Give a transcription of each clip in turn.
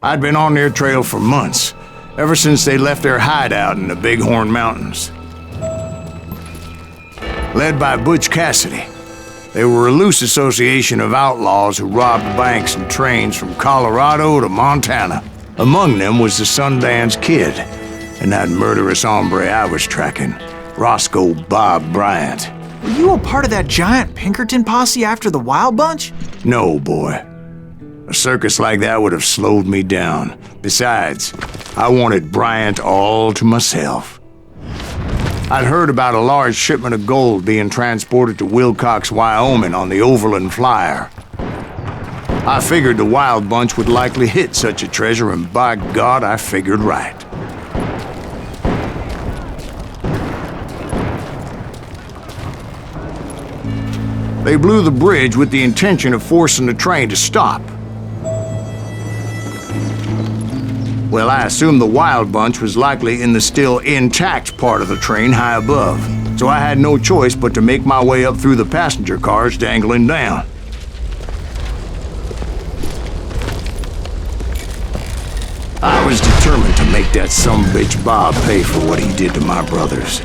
I'd been on their trail for months, ever since they left their hideout in the Bighorn Mountains. Led by Butch Cassidy, they were a loose association of outlaws who robbed banks and trains from Colorado to Montana. Among them was the Sundance Kid, and that murderous hombre I was tracking, Roscoe Bob Bryant. Were you a part of that giant Pinkerton posse after the Wild Bunch? No, boy. A circus like that would have slowed me down. Besides, I wanted Bryant all to myself. I'd heard about a large shipment of gold being transported to Wilcox, Wyoming on the Overland Flyer. I figured the Wild Bunch would likely hit such a treasure, and by God, I figured right. They blew the bridge with the intention of forcing the train to stop. Well, I assumed the Wild Bunch was likely in the still intact part of the train high above, so I had no choice but to make my way up through the passenger cars dangling down. I was determined to make that sumbitch Bob pay for what he did to my brothers.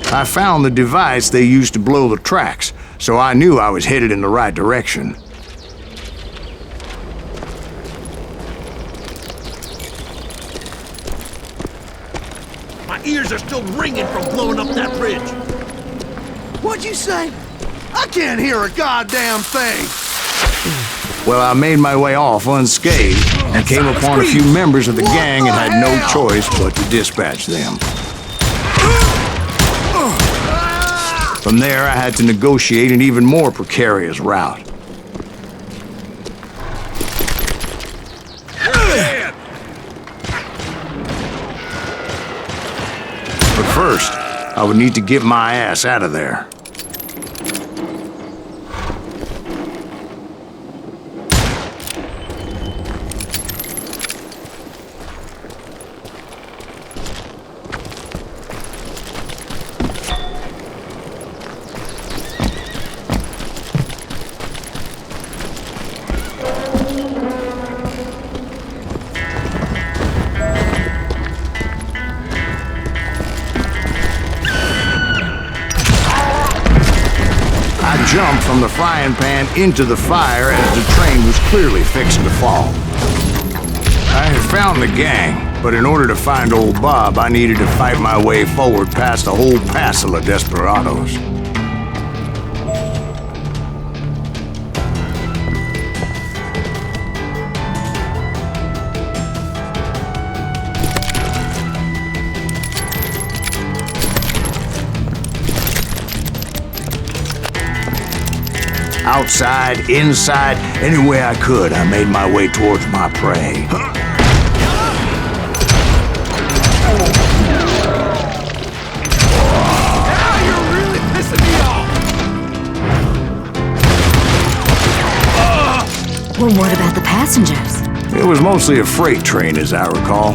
I found the device they used to blow the tracks, so I knew I was headed in the right direction. My ears are still ringing from blowing up that bridge. What'd you say? I can't hear a goddamn thing. Well, I made my way off unscathed and came upon a few members of the gang and had no choice but to dispatch them. From there, I had to negotiate an even more precarious route. But first, I would need to get my ass out of there. Jumped from the frying pan into the fire as the train was clearly fixing to fall. I had found the gang, but in order to find old Bob, I needed to fight my way forward past a whole passel of desperados. Outside, inside, any way I could, I made my way towards my prey. Now you're really pissing me off! Well, what about the passengers? It was mostly a freight train, as I recall.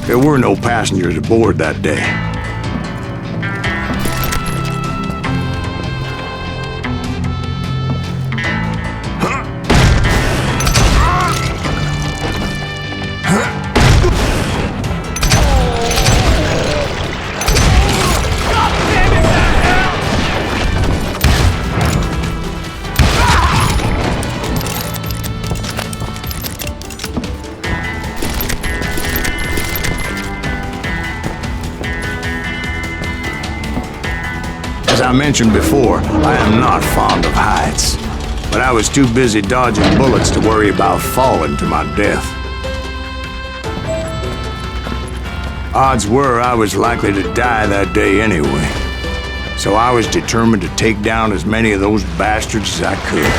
There were no passengers aboard that day. I mentioned before, I am not fond of heights. But I was too busy dodging bullets to worry about falling to my death. Odds were I was likely to die that day anyway. So I was determined to take down as many of those bastards as I could.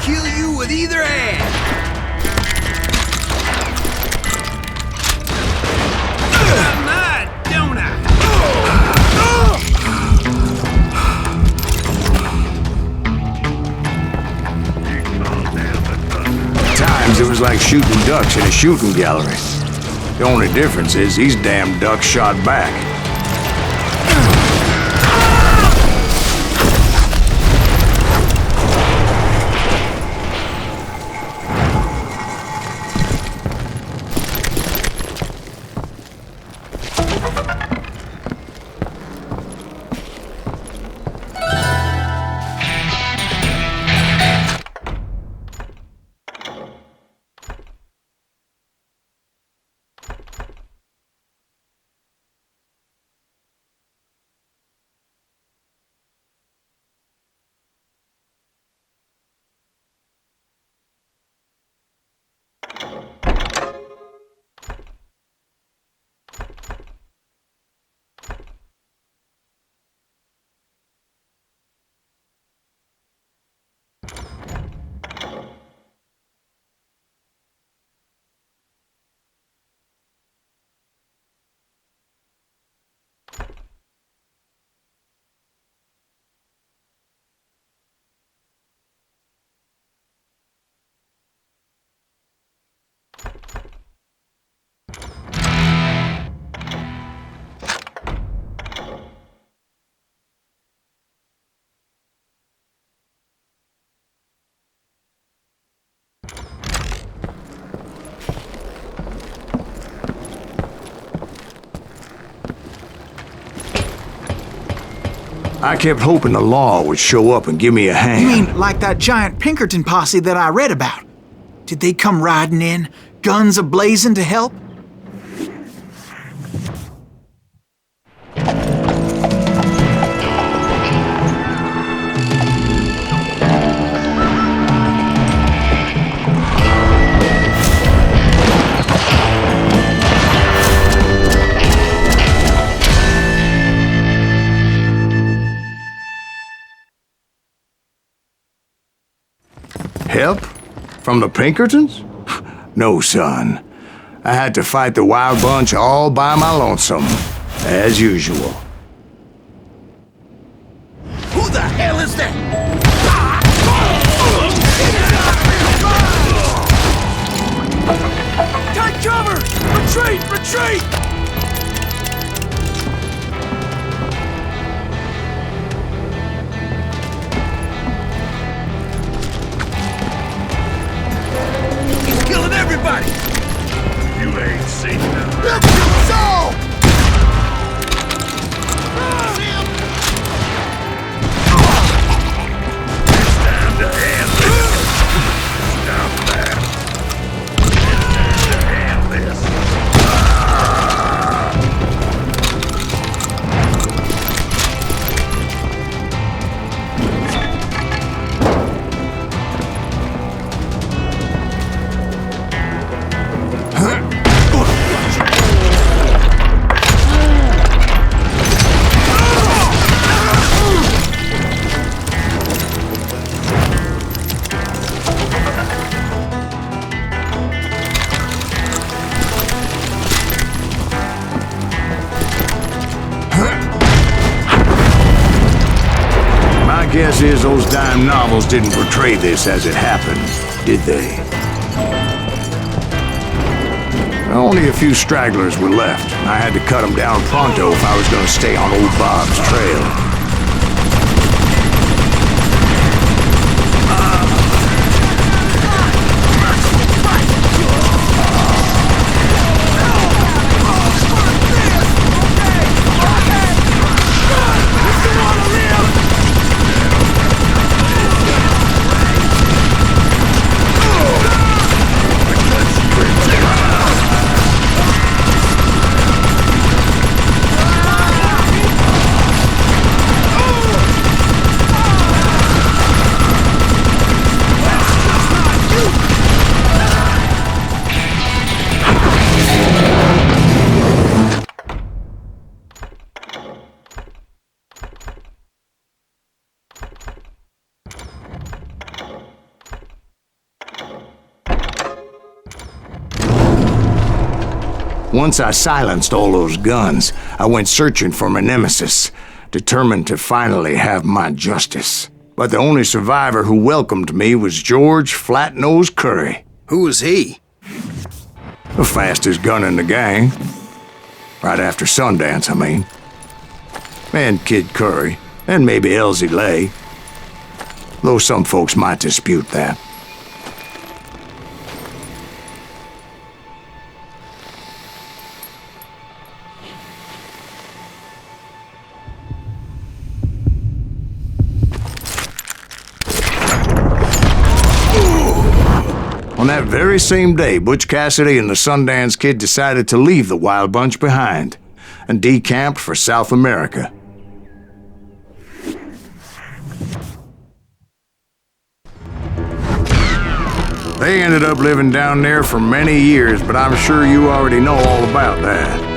Kill you with either hand! Don't I? At times it was like shooting ducks in a shooting gallery. The only difference is these damn ducks shot back. I kept hoping the law would show up and give me a hand. You mean like that giant Pinkerton posse that I read about? Did they come riding in, guns a-blazing to help? Help? From the Pinkertons? No, son. I had to fight the wild bunch all by my lonesome, as usual. Who the hell is that? Take cover! Retreat! Retreat! Killing everybody! You ain't seen nothing. Let's kill us all! It's time to end this. Stop that. It's time to end this. Guess is those dime novels didn't portray this as it happened, did they? Only a few stragglers were left. I had to cut them down pronto if I was going to stay on old Bob's trail. Once I silenced all those guns, I went searching for my nemesis, determined to finally have my justice. But the only survivor who welcomed me was George Flat-Nosed Curry. Who was he? The fastest gun in the gang. Right after Sundance, I mean. And Kid Curry, and maybe Elsie Lay. Though some folks might dispute that. On that very same day, Butch Cassidy and the Sundance Kid decided to leave the Wild Bunch behind and decamped for South America. They ended up living down there for many years, but I'm sure you already know all about that.